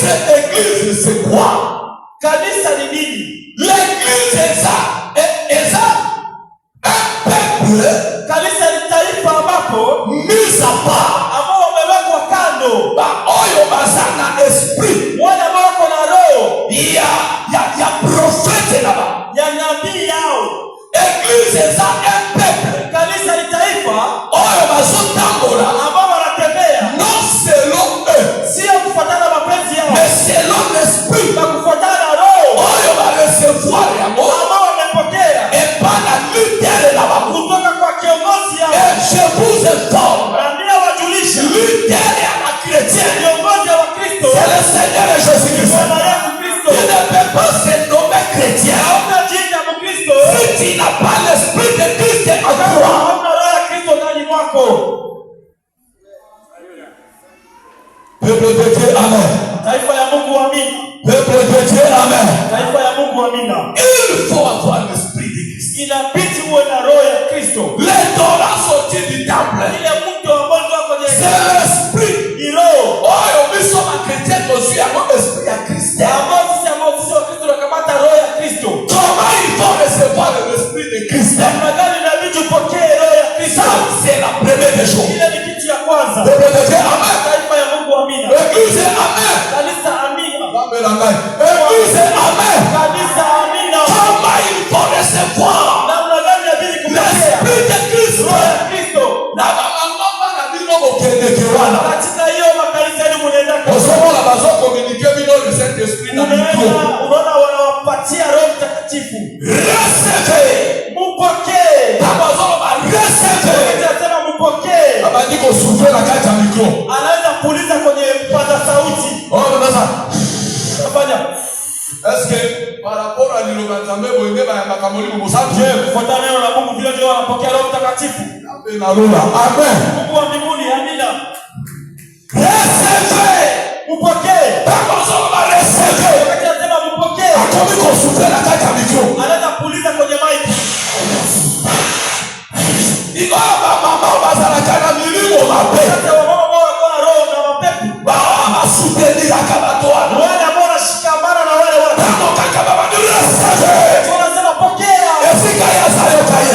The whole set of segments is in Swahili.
L'église c'est quoi? Kanisa ni nini? L'église est ça. Et ça, un peuple. Kanisa ni taifa ambapo mis à part. ambao wamewekwa kando. Oyo bazana esprit. Wale ambao wako na roho. Ya prophète là-bas. Ya nabii yao. Église est ça, un peuple. Kanisa ni taifa. Oyo bazotambola. Ambao wanatembea. Non selon eux. Sio kufuatana mapenzi yao. Mais selon l'esprit. Na kufuatana roho. Oyo ba recevoir ya Mungu. Ambao wamepokea. Et par la leader là-bas. Kutoka kwa kiongozi yao. Et je vous informe. Ndio wajulisha. Leader ya chrétien. Kiongozi wa Kristo. C'est le Seigneur Jésus-Christ. Bwana Yesu Kristo. Il ne peut pas se nommer chrétien. Hauna jina Mkristo. Si tu n'as pas l'esprit de Christ en toi. Hauna roho ya Kristo ndani mwako. Peuple de Dieu, amen. Taifa ya Mungu amina. Peuple de Dieu, amen. Taifa ya Mungu amina. Il faut avoir l'esprit de Christ. Inabidi uwe na roho ya Kristo. Les Torahs sortis du temple. Ile mtu ambaye ndio kwenye c'est l'esprit. Ni roho. Oh, nous sommes chrétiens aussi avec l'esprit à Christ. Ambao sisi wa Kristo tunakamata roho ya Kristo. Comment il faut recevoir l'esprit de Christ? Namna gani inabidi upokee roho ya Kristo? Ça, c'est la première des choses. Ile ni kitu ya kwanza. Peuple de Dieu, amen. Taifa ya Mungu amina. Église, amen. Kanisa amina. Église, amen. Kanisa amina. Comment il faut recevoir namna gani inabidi kupokea l'esprit de Christ? roho ya Kristo? Na bamangoma na bino bokendekewana. Katika hiyo makanisa yenu mnaenda osomola bazo communiquer bino le Saint-Esprit na micro. Unaona wanawapatia Roho Mtakatifu. Recevez. Mupokee. Bazo ba recevez. Anasema mupokee. Abandi ko souffler na kati ya micro. Anaweza kuuliza kwenye kipaza sauti. Oh sasa. Fanya. Est-ce que par rapport à liloba nzambe boyenge ba ya makamoli mu musafi? Kufuatana neno la Mungu vile ndio wanapokea Roho Mtakatifu. Amen. Mungu wa mbinguni, amina. Recevez. Mupokee. Bazo ba recevez. Anasema mupokee. Akomi ko souffler na kati ya micro. Anaweza kuuliza kwenye mic. Iko mama bazala kana milimo mape. Sasa wamama wao wako na roho na mapepo. Ba soutenir akabatoana. Wale ambao wanashikamana na wale watu. Tango kaka baba ni recevez. Wanasema pokea. Efika ya sayo kaye.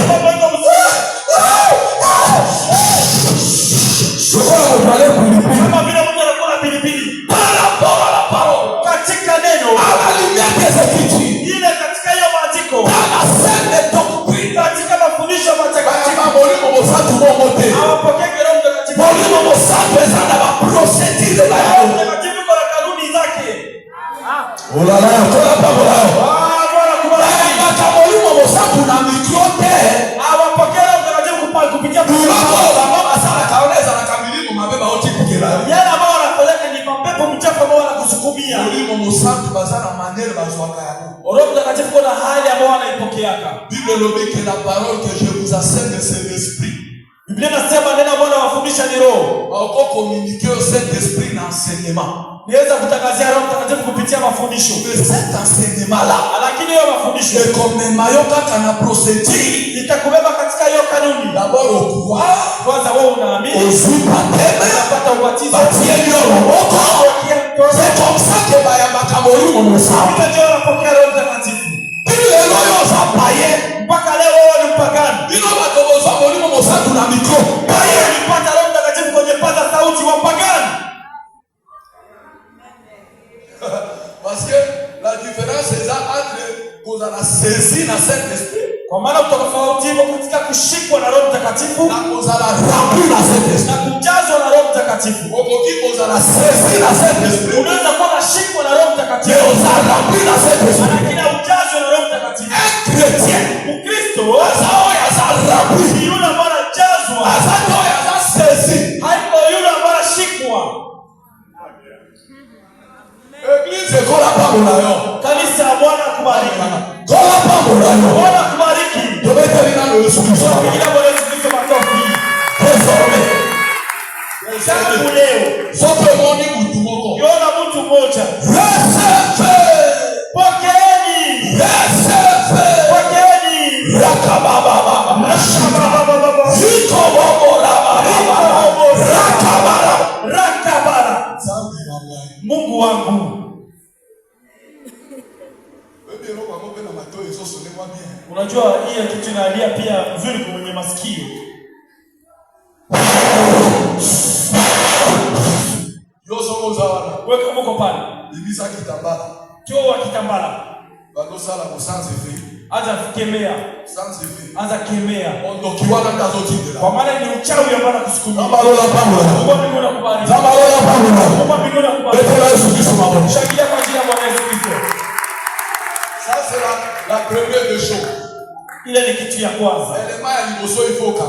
Kama vile mtu anakula pilipili. Par rapport à la parole. Katika neno. À la lumière des Écritures. Ile katika hiyo maandiko. Dans la sainte doctrine. Katika mafundisho matakatifu. Hawapokee Roho Mtakatifu. Roho Mtakatifu kwa kanuni zake. Bwana kubariki. Hawapokee Roho Mtakatifu kupitia yale ambao wanapeleka ni mapepo mchafu ambao wanakusukumia. Roho Mtakatifu kuna hali ambao wanaipokeaka. Biblia inasema neno Bwana wafundisha ni roho. Niweza kutangazia Roho Mtakatifu kupitia mafundisho. Lakini hiyo mafundisho itakubeba katika hiyo kanuni. Kwanza wewe unaamini. Unapata ubatizo. C'est comme ça que bayamakamori mu musafu. Ndio unapokea Roho Mtakatifu. Ile loyo za paye. Mpaka leo wewe ni mpagani. Ndio batoboza mu musafu na mikro. Paye ulipata Roho Mtakatifu kwenye paza sauti wa pagani. Parce que la différence est entre vous en saisi na Saint-Esprit. Kwa maana utofauti ipo katika kushikwa na Roho Mtakatifu na kuzala rempli na Saint-Esprit. Na kujazwa na Roho Mtakatifu. Okoki kuzala saisi na Saint-Esprit. Unaweza kuwa unashikwa na Roho Mtakatifu. Kuzala rempli na Saint-Esprit. Lakini ujazwe na Roho Mtakatifu. Un chrétien. Mkristo azao ya rempli. Yule ambaye anajazwa. Azao ya saisi. Haiko yule ambaye anashikwa. Église kola pamoja yo. Kanisa la Bwana kubariki. Kola pamoja yo. Bwana kubariki. Tobeta lina lo Yesu Kristo. Kila Bwana Yesu Kristo makofi. Désormais. Tangu leo. Sote moni mtu moko. Yona mtu mmoja. Recevez. Pokeeni. Recevez. Pokeeni. Rakababa baba. Rakababa. Ziko bobo baba. Rakabara. Rakabara. Mungu wangu. vois bien. Unajua hii kitu inalia pia vizuri kwa mwenye masikio. Yoso mozawana. Weka mko pale. Ibisa kitambala. Toa kitambala. Bado sala kusanze fi. Anza kemea. Sanze fi. Anza kemea. Ondokiwana ndazo tindela. Kwa maana ni uchawi ambao anakusukumia. Ambalola pamula. Mungu mbinguni akubariki. Ambalola pamula. Mungu mbinguni akubariki. Betela Yesu Kristo maboko. Shangilia kwa ajili ya Bwana Yesu Kristo. Ça c'est la première des choses. Ile ni kitu ya kwanza. Élément ya liboso ifoka.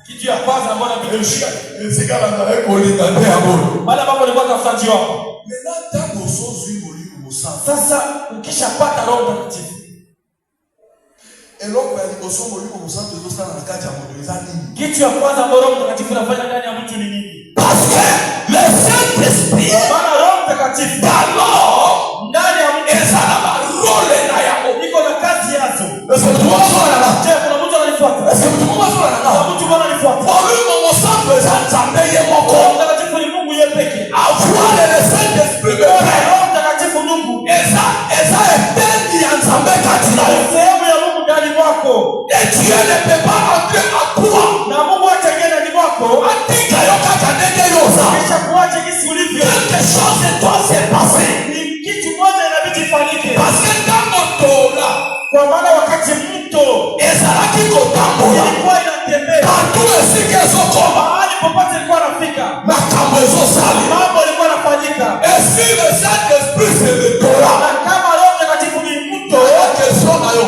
Kitu ya kwanza ambayo nabidushia. Nzikala na eko lingande ya bolo. Bala babo alikuwa tafuti wako. Maintenant tango sozu molimo musa. Sasa ukishapata Roho Mtakatifu. Eloko ya liboso molimo musa tozo sana na kati ya moto ezani. Kitu ya kwanza ambayo Roho Mtakatifu anafanya ndani ya mtu ni nini? Parce que le Saint-Esprit, maana Roho Mtakatifu alors ndani ya mtu ezala ba role na yako. iko na kazi yazo. Est-ce que tu vois ça là? Je, kuna mtu ananifuata. Est-ce que tu vois ça là? Kuna mtu bwana ananifuata. Molimo musa pesa nzambe ye moko. Roho Mtakatifu ni Mungu yeye pekee. Avoir le Saint-Esprit me plaît. Roho Mtakatifu ndugu. Eza etendi ya nzambe kati na yo. Sehemu ya Mungu ndani mwako. Et Dieu ne peut pas entrer à toi. Na Mungu atengene ndani mwako. Atika yo kaka ndenge yoza. Kisha kuacha jinsi ulivyo. Quelque chose doit se passer. Ni kitu moja inabidi ifanyike. Parce que dans mon tola, kwa maana wakati mto ezalaki kotambola. ilikuwa inatembea. Partout esika ezokoma. Mahali popote ilikuwa inafika. Makambo ezosali. Mambo ilikuwa inafanyika. Et si le Saint-Esprit c'est le tola. Na kama Roho Mtakatifu ni mto. La question na yo.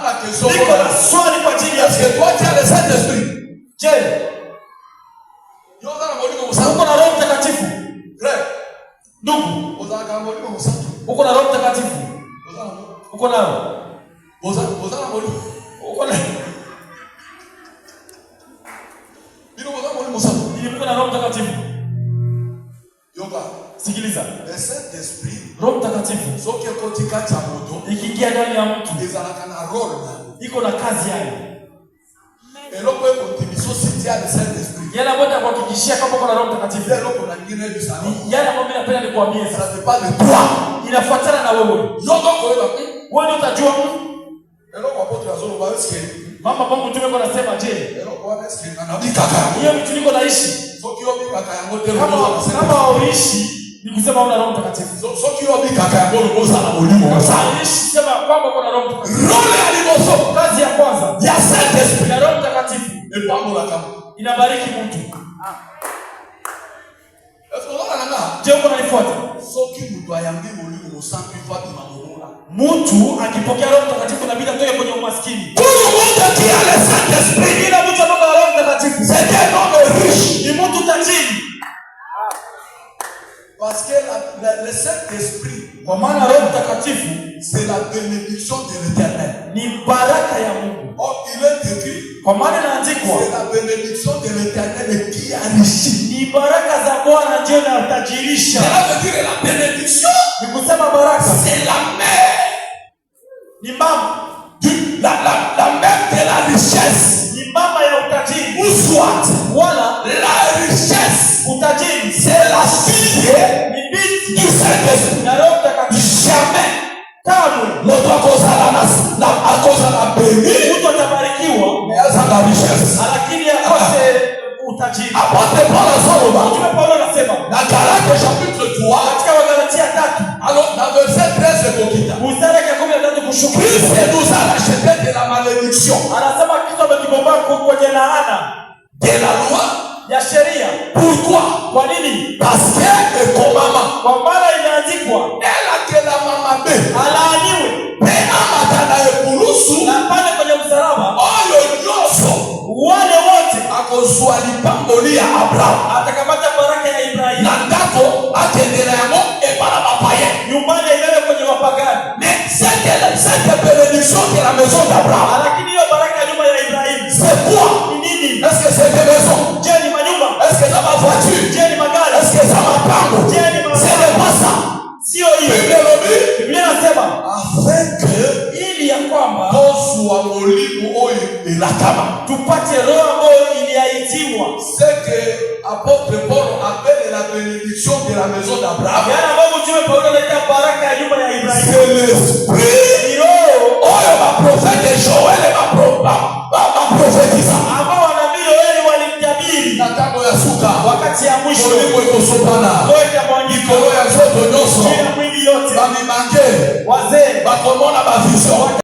La question. Niko na swali kwa ajili ya est-ce que toi tu as le Saint-Esprit? Je, Yoza na molimo musa. uko na Roho Mtakatifu? Frère. Ndugu, Oza na molimo musa. uko na Roho Mtakatifu? Oza na. Uko nao? Oza na molimo. Uko na Bino oza na molimo musa. Ili uko na Roho Mtakatifu. Yoga. Sikiliza. Le Saint-Esprit. Roho Mtakatifu Soki ekotika cha moto. ikiingia ndani ya mtu Ezalaka na role na. iko na kazi yake. Eloko ekotibiso sitia le Saint-Esprit. Yale ambayo nakuhakikishia kama uko na Roho Mtakatifu. Eloko na ngine bisa. Yale ambayo mimi napenda nikwambie Ça sasa. ne pas de toi. Inafuatana na wewe. Yoga koela. Wewe ndio utajua. Eloko apotre azolo ba eske. Mama Mungu mtume kwa nasema je, Eloko wa eske anabikaka. hiyo mtu niko naishi. Soki yo bikaka yango te Kama hauishi ni kusema una Roho Mtakatifu. soki yo bikaka yango lokoza na molimo musa. Hauishi sema kwamba kuna Roho Mtakatifu. Role ya liboso. Kazi ya kwanza Ya Saint-Esprit. ya Roho Mtakatifu Epambola kama. inabariki mtu. Est-ce que on a là? Je, uko unanifuata? Soki mtu ayambi molimo musa kwa tunamola. Mtu akipokea Roho Mtakatifu inabidi atoke kwenye umaskini. Tout le monde qui a le Saint-Esprit. Kila mtu ambaye ana Roho Mtakatifu C'est un homme riche. ni mtu tajiri. Parce que le Saint-Esprit, Kwa maana Roho Mtakatifu c'est la bénédiction de l'Éternel. ni baraka ya Mungu. Or, il est écrit, Kwa maana inaandikwa c'est la bénédiction de l'Éternel qui enrichit. ni baraka za Bwana ndio inatajirisha. Cela veut dire la bénédiction, Ni kusema baraka c'est la mère, ni mama, la mère de la richesse. ni mama ya utajiri. Ou soit, Wala la richesse, utajiri c'est la fille ni binti du Saint-Esprit. na Roho Mtakatifu. Jamais, Kamwe notre cause à cause de la béni, mtu atabarikiwa mais à la richesse. lakini akose utajiri. Apôtre Paul a Soloba, Mtume Paulo anasema dans Galates chapitre 3, katika Wagalatia 3 alors dans verset 13 et Kokita, mstari wa 13 kushuka, Christ nous a racheté de la malédiction, anasema Kristo ametukomboa kwenye laana de la loi. ya sheria. Pourquoi? Kwa nini? Parce que le commandement, Kwa maana imeandikwa elle a que la maman B, alaaniwe. mais amatana e kurusu, Na pale kwenye msalaba oyo nyoso, wale wote akozwa lipamboli ya Abraham, atakamata baraka ya Ibrahimu na ndako akendela yango ebala bapaye. nyumbani ilele kwenye wapagani. Mais cette bénédiction de la maison d'Abraham, Lakini hiyo baraka ya nyumba ya Ibrahimu c'est quoi? ni nini? Est-ce que c'est des maisons? Je, ni manyumba? Est-ce que c'est ma voiture? Je, ni magari? Est-ce que c'est ma pango? C'est de quoi ça? Sio hiyo. Bible Biblia inasema afin que ili ya kwamba tozwa molimo oyo elakama. tupate roho ambayo iliaitiwa. C'est que apôtre Paul appelle la bénédiction de la maison d'Abraham. Yale ambayo mtume Paulo anaita baraka ya nyumba ya Ibrahimu. C'est l'esprit Ni roho oyo mwisho. Olimbo ikosopana. Roho itamwangika Ikolo ya zoto nyoso. juu ya mwili yote. Bamibange. Wazee Bakomona bavision.